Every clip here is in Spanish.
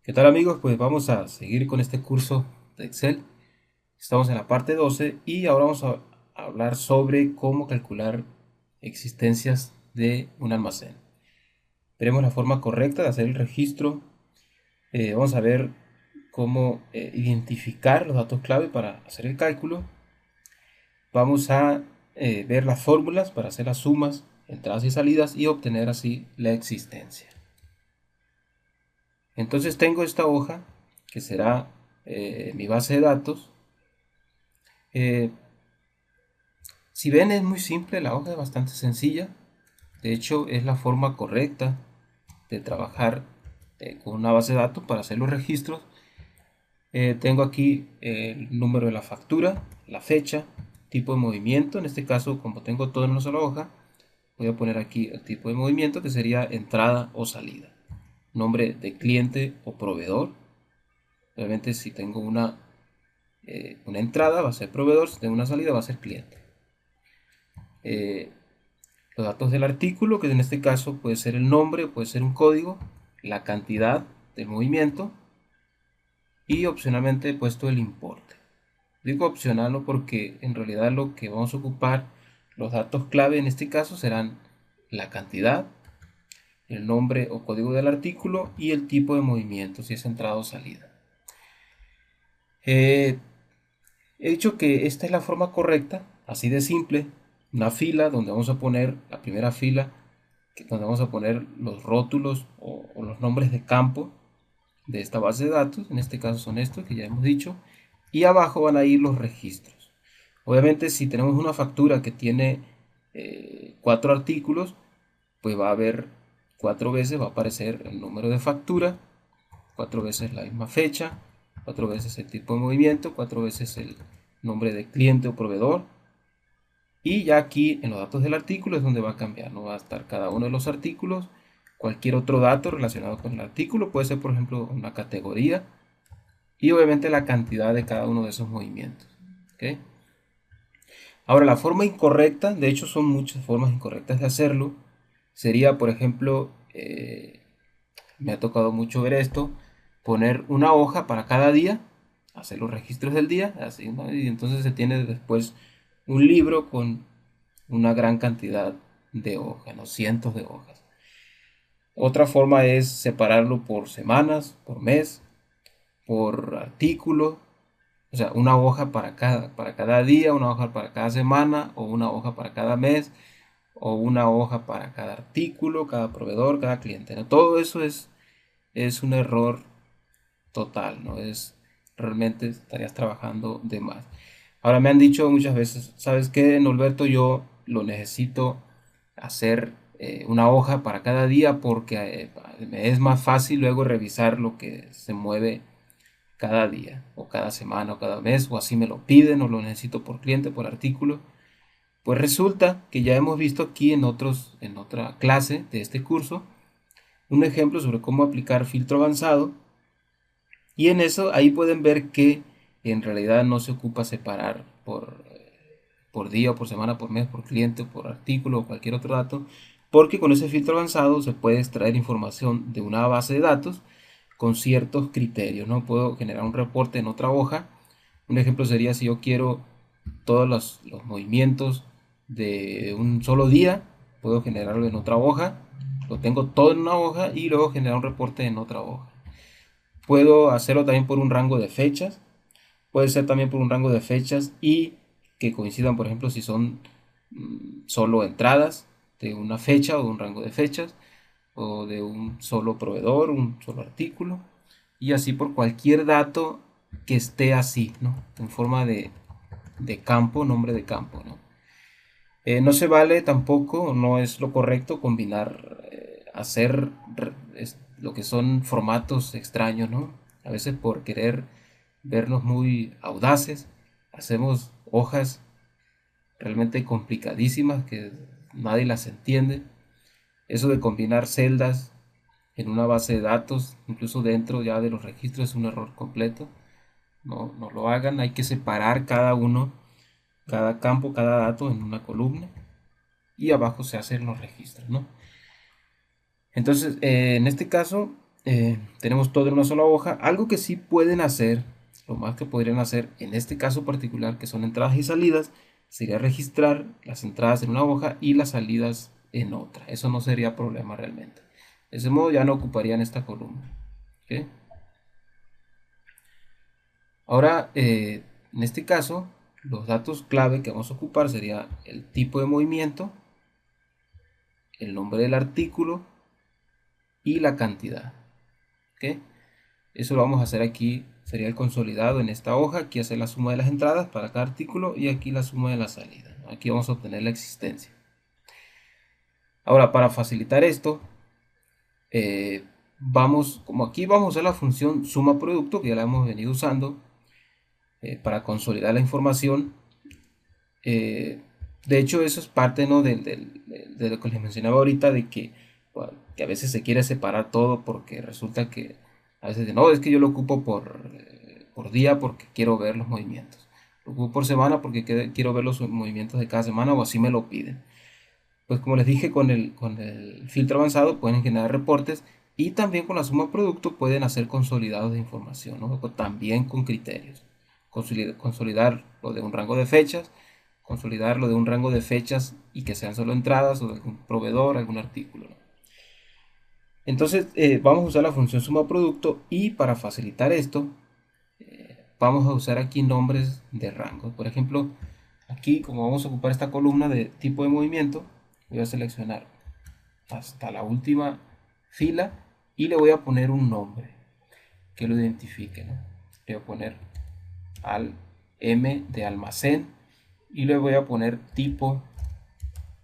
¿Qué tal amigos? Pues vamos a seguir con este curso de Excel. Estamos en la parte 12 y ahora vamos a hablar sobre cómo calcular existencias de un almacén. Veremos la forma correcta de hacer el registro. Vamos a ver cómo identificar los datos clave para hacer el cálculo. Vamos a ver las fórmulas para hacer las sumas, entradas y salidas y obtener así la existencia. Entonces tengo esta hoja que será mi base de datos. Eh, si ven, es muy simple, la hoja es bastante sencilla. De hecho, es la forma correcta de trabajar con una base de datos para hacer los registros. Tengo aquí el número de la factura, la fecha, tipo de movimiento. En este caso, como tengo todo en una sola hoja, voy a poner aquí el tipo de movimiento que sería entrada o salida. Nombre de cliente o proveedor. Obviamente, si tengo una entrada va a ser proveedor, si tengo una salida va a ser cliente. Los datos del artículo, que en este caso puede ser el nombre, puede ser un código, la cantidad del movimiento y opcionalmente he puesto el importe. Digo opcional no porque en realidad lo que vamos a ocupar, los datos clave en este caso serán la cantidad, el nombre o código del artículo y el tipo de movimiento, si es entrada o salida. Eh, He dicho que esta es la forma correcta, así de simple, una fila donde vamos a poner la primera fila, donde vamos a poner los rótulos o los nombres de campo de esta base de datos, en este caso son estos que ya hemos dicho, y abajo van a ir los registros. Obviamente si tenemos una factura que tiene 4 artículos, pues va a haber 4 veces, va a aparecer el número de factura, 4 veces la misma fecha, 4 veces el tipo de movimiento, 4 veces el nombre de cliente o proveedor. Y ya aquí en los datos del artículo es donde va a cambiar, no va a estar cada uno de los artículos, cualquier otro dato relacionado con el artículo, puede ser por ejemplo una categoría y obviamente la cantidad de cada uno de esos movimientos. ¿Okay? Ahora la forma incorrecta, de hecho son muchas formas incorrectas de hacerlo, sería por ejemplo, me ha tocado mucho ver esto, poner una hoja para cada día, hacer los registros del día, así, ¿no? Y entonces se tiene después un libro con una gran cantidad de hojas, ¿no? Cientos de hojas. Otra forma es separarlo por semanas, por mes, por artículo, o sea, una hoja para cada día, una hoja para cada semana, o una hoja para cada mes, o una hoja para cada artículo, cada proveedor, cada cliente, ¿no? Todo eso es un error total, ¿no? Realmente estarías trabajando de más. Ahora me han dicho muchas veces, ¿sabes qué, Norberto? Yo lo necesito hacer una hoja para cada día porque me es más fácil luego revisar lo que se mueve cada día o cada semana o cada mes o así me lo piden o lo necesito por cliente, por artículo. Pues resulta que ya hemos visto aquí en otra clase de este curso un ejemplo sobre cómo aplicar filtro avanzado y en eso ahí pueden ver que en realidad no se ocupa separar por día o por semana, por mes, por cliente, por artículo o cualquier otro dato, porque con ese filtro avanzado se puede extraer información de una base de datos con ciertos criterios, ¿no? Puedo generar un reporte en otra hoja. Un ejemplo sería si yo quiero todos los movimientos de un solo día, puedo generarlo en otra hoja, lo tengo todo en una hoja y luego generar un reporte en otra hoja. Puedo hacerlo también por un rango de fechas. Puede ser también por un rango de fechas y que coincidan, por ejemplo, si son solo entradas de una fecha o de un rango de fechas o de un solo proveedor, un solo artículo y así por cualquier dato que esté así, ¿no? En forma de campo, nombre de campo, ¿no? No se vale tampoco, no es lo correcto combinar, hacer lo que son formatos extraños, ¿no? A veces por querer vernos muy audaces, hacemos hojas realmente complicadísimas que nadie las entiende. Eso de combinar celdas en una base de datos, incluso dentro ya de los registros, es un error completo. No, no lo hagan, hay que separar cada uno, cada campo, cada dato en una columna y abajo se hacen los registros, ¿no? Entonces, en este caso, tenemos todo en una sola hoja. Algo que sí pueden hacer, lo más que podrían hacer en este caso particular, que son entradas y salidas, sería registrar las entradas en una hoja y las salidas en otra. Eso no sería problema realmente. De ese modo ya no ocuparían esta columna. ¿Ok? Ahora, en este caso, los datos clave que vamos a ocupar sería el tipo de movimiento, el nombre del artículo y la cantidad. ¿Ok? Eso lo vamos a hacer aquí, sería el consolidado en esta hoja. Aquí hacer la suma de las entradas para cada artículo y aquí la suma de la salida. Aquí vamos a obtener la existencia. Ahora, para facilitar esto, como aquí vamos a usar la función suma producto, que ya la hemos venido usando, para consolidar la información. De hecho, eso es parte, ¿no? de lo que les mencionaba ahorita, de que, bueno, que a veces se quiere separar todo porque resulta que a veces no, es que yo lo ocupo por día porque quiero ver los movimientos. Lo ocupo por semana porque quiero ver los movimientos de cada semana o así me lo piden. Pues como les dije, con el filtro avanzado pueden generar reportes y también con la suma producto pueden hacer consolidados de información, ¿no? También con criterios. Consolidar lo de un rango de fechas, consolidar lo de un rango de fechas y que sean solo entradas o de algún proveedor, algún artículo, ¿no? Entonces vamos a usar la función suma producto y para facilitar esto vamos a usar aquí nombres de rangos. Por ejemplo, aquí como vamos a ocupar esta columna de tipo de movimiento, voy a seleccionar hasta la última fila y le voy a poner un nombre que lo identifique, ¿no? Le voy a poner al M de almacén y le voy a poner tipo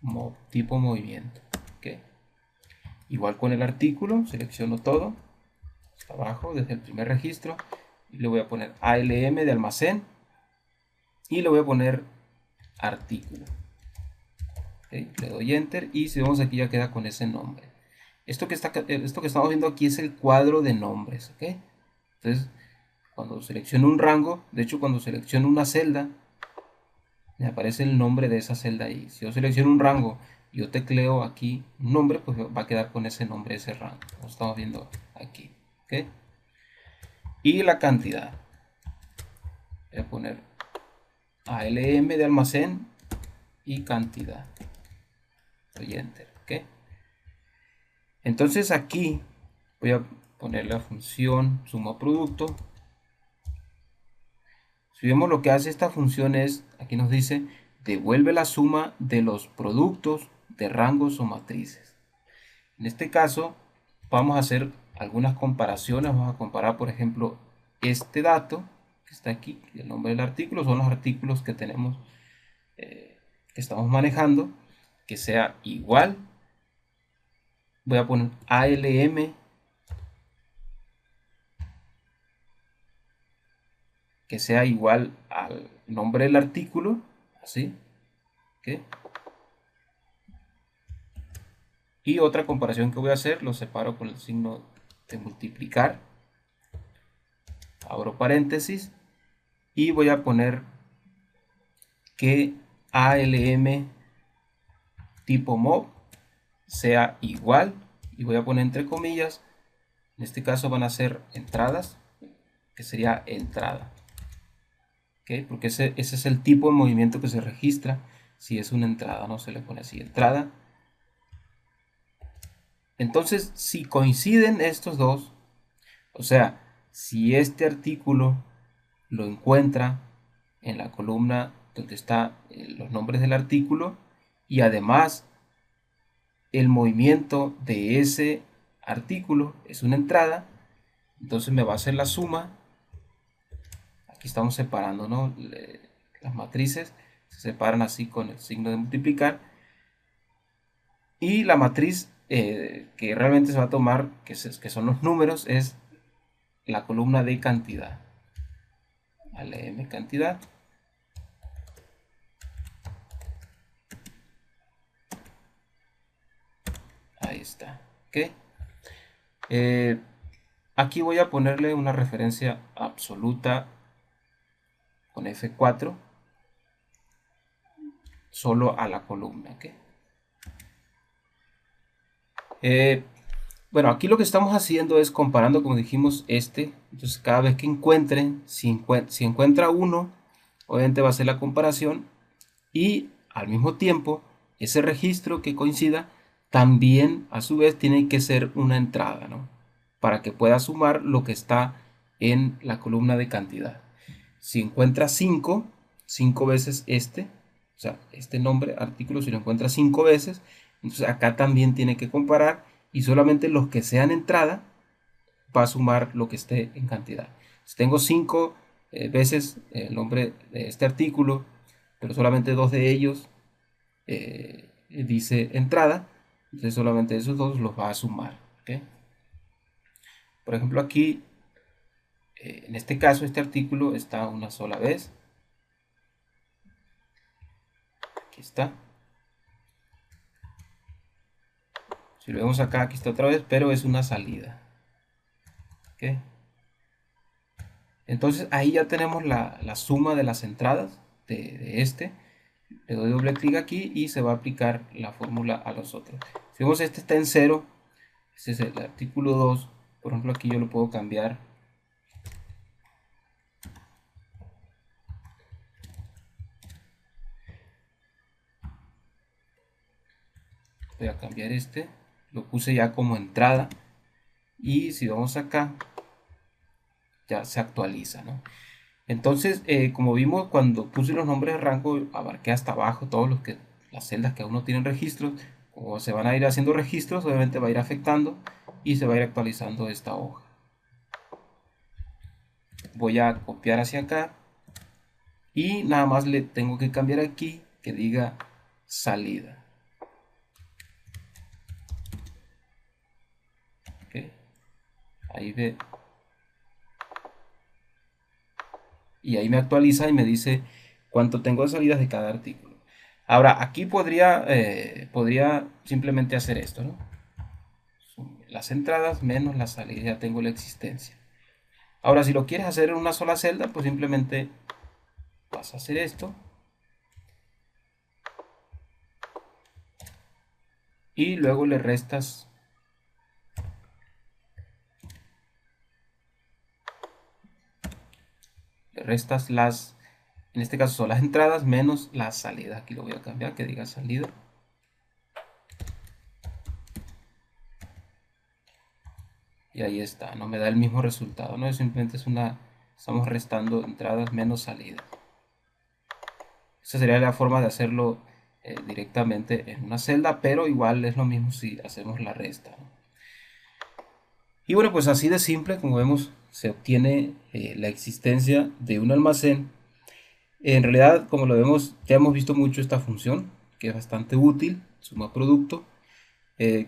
movimiento. ¿Okay? Igual con el artículo, selecciono todo hasta abajo desde el primer registro y le voy a poner ALM de almacén y le voy a poner artículo. ¿Okay? Le doy enter y si vemos aquí ya queda con ese nombre. Esto que estamos viendo aquí es el cuadro de nombres. ¿Okay? Entonces, cuando selecciono un rango, de hecho cuando selecciono una celda, me aparece el nombre de esa celda ahí. Si yo selecciono un rango y yo tecleo aquí un nombre, pues va a quedar con ese nombre, ese rango. Como estamos viendo aquí. ¿Okay? Y la cantidad. Voy a poner ALM de almacén y cantidad. Doy enter. ¿Okay? Entonces aquí voy a poner la función suma producto. Si vemos lo que hace esta función es, aquí nos dice, devuelve la suma de los productos de rangos o matrices. En este caso vamos a hacer algunas comparaciones. Vamos a comparar, por ejemplo, este dato que está aquí, el nombre del artículo, son los artículos que tenemos, que estamos manejando, que sea igual. Voy a poner ALM, que sea igual al nombre del artículo, así. ¿Okay? Y otra comparación que voy a hacer, lo separo con el signo de multiplicar. Abro paréntesis y voy a poner que ALM tipo mob sea igual y voy a poner entre comillas, en este caso van a ser entradas, que sería entrada. ¿Okay? Porque ese es el tipo de movimiento que se registra si es una entrada, no se le pone así, entrada. Entonces, si coinciden estos dos, o sea, si este artículo lo encuentra en la columna donde están los nombres del artículo y además el movimiento de ese artículo es una entrada, entonces me va a hacer la suma. Aquí estamos separando, ¿no? Las matrices se separan así con el signo de multiplicar y la matriz que realmente se va a tomar, que son los números, es la columna de cantidad. ALM cantidad. Ahí está. ¿Okay? Aquí voy a ponerle una referencia absoluta con F4 solo a la columna. ¿Okay? Bueno, aquí lo que estamos haciendo es comparando, como dijimos, este. Entonces, cada vez que encuentren, si encuentra uno, obviamente va a hacer la comparación y al mismo tiempo, ese registro que coincida también a su vez tiene que ser una entrada, ¿no? Para que pueda sumar lo que está en la columna de cantidad. Si encuentra 5, 5 veces este, o sea, este nombre, artículo, si lo encuentra 5 veces, entonces acá también tiene que comparar y solamente los que sean entrada va a sumar lo que esté en cantidad. Si tengo 5 veces el nombre de este artículo, pero solamente 2 de ellos dice entrada, entonces solamente esos dos los va a sumar. ¿Okay? Por ejemplo, aquí, en este caso, este artículo está una sola vez. Aquí está. Si lo vemos acá, aquí está otra vez, pero es una salida. ¿Okay? Entonces ahí ya tenemos la suma de las entradas de este. Le doy doble clic aquí y se va a aplicar la fórmula a los otros. Si vemos este está en 0, este es el artículo 2. Por ejemplo, aquí yo lo puedo cambiar. Voy a cambiar este. Lo puse ya como entrada. Y si vamos acá, ya se actualiza, ¿no? Entonces, como vimos, cuando puse los nombres de rango, abarqué hasta abajo todos las celdas que aún no tienen registros. Como se van a ir haciendo registros, obviamente va a ir afectando y se va a ir actualizando esta hoja. Voy a copiar hacia acá y nada más le tengo que cambiar aquí que diga salida. ¿Okay? Ahí ve. Y ahí me actualiza y me dice cuánto tengo de salidas de cada artículo. Ahora, aquí podría simplemente hacer esto, ¿no? Las entradas menos las salidas, ya tengo la existencia. Ahora, si lo quieres hacer en una sola celda, pues simplemente vas a hacer esto. Y luego le restas las, en este caso son las entradas menos las salidas. Aquí lo voy a cambiar, que diga salida. Y ahí está, no me da el mismo resultado, ¿no? Simplemente estamos restando entradas menos salidas. Esa sería la forma de hacerlo directamente en una celda, pero igual es lo mismo si hacemos la resta, ¿no? Y bueno, pues así de simple, como vemos, se obtiene la existencia de un almacén. En realidad, como lo vemos, ya hemos visto mucho esta función, que es bastante útil, suma producto.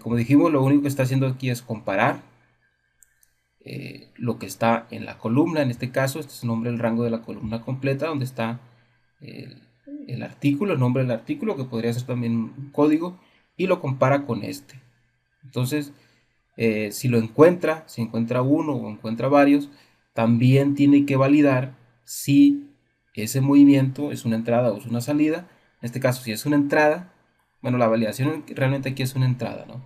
Como dijimos, lo único que está haciendo aquí es comparar lo que está en la columna. En este caso, este es el nombre del rango de la columna completa, donde está el artículo, el nombre del artículo, que podría ser también un código, y lo compara con este. Entonces, si encuentra uno o encuentra varios, también tiene que validar si ese movimiento es una entrada o es una salida. En este caso, si es una entrada, bueno, la validación realmente aquí es una entrada, ¿no?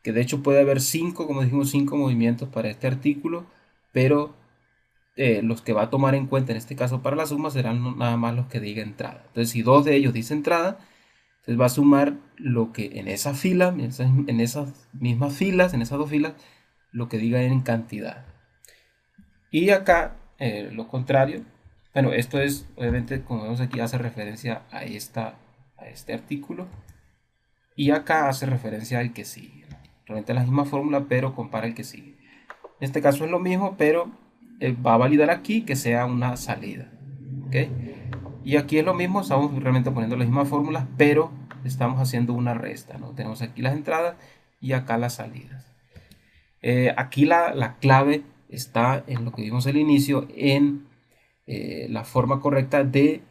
Que de hecho puede haber 5, como dijimos, 5 movimientos para este artículo, pero los que va a tomar en cuenta en este caso para la suma serán nada más los que diga entrada. Entonces, si 2 de ellos dice entrada, entonces va a sumar lo que en esa fila, en esas mismas filas, en esas dos filas, lo que diga en cantidad. Y acá, lo contrario, bueno, esto es, obviamente, como vemos aquí, hace referencia a este artículo. Y acá hace referencia al que sigue, ¿no? Realmente es la misma fórmula, pero compara el que sigue. En este caso es lo mismo, pero va a validar aquí que sea una salida. ¿Okay? Y aquí es lo mismo, estamos realmente poniendo las mismas fórmulas, pero estamos haciendo una resta, ¿no? Tenemos aquí las entradas y acá las salidas. Aquí la clave está en lo que vimos al inicio, en la forma correcta de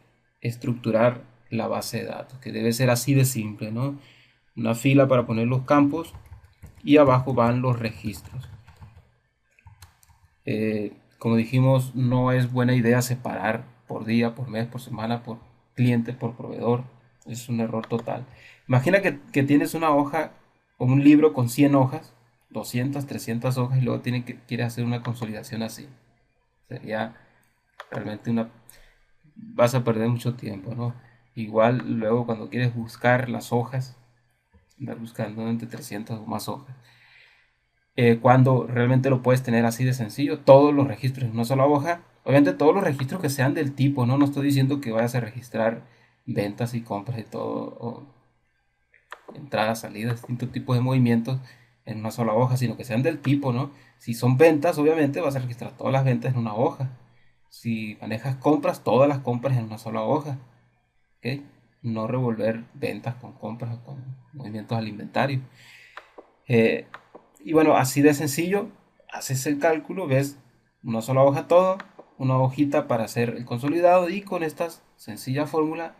estructurar la base de datos, que debe ser así de simple, ¿no? Una fila para poner los campos y abajo van los registros. Como dijimos, no es buena idea separar por día, por mes, por semana, por cliente, por proveedor. Es un error total. Imagina que tienes una hoja o un libro con 100 hojas 200, 300 hojas y luego quiere hacer una consolidación así. Sería realmente vas a perder mucho tiempo, ¿no? Igual luego cuando quieres buscar las hojas, andar buscando entre 300 o más hojas. Cuando realmente lo puedes tener así de sencillo, todos los registros en una sola hoja. Obviamente todos los registros que sean del tipo, ¿no? No estoy diciendo que vayas a registrar ventas y compras y todo, o entradas, salidas, distintos tipos de movimientos en una sola hoja, sino que sean del tipo, ¿no? Si son ventas, obviamente vas a registrar todas las ventas en una hoja. Si manejas compras, todas las compras en una sola hoja. ¿Ok? No revolver ventas con compras o con movimientos al inventario. Eh, y bueno, así de sencillo, haces el cálculo, ves una sola hoja todo, una hojita para hacer el consolidado y con esta sencilla fórmula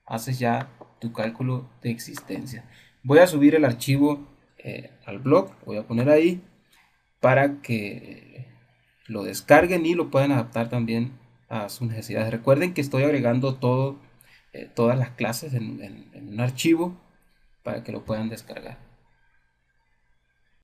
haces ya tu cálculo de existencia. Voy a subir el archivo al blog, voy a poner ahí para que lo descarguen y lo puedan adaptar también a sus necesidades. Recuerden que estoy agregando todas las clases en un archivo para que lo puedan descargar.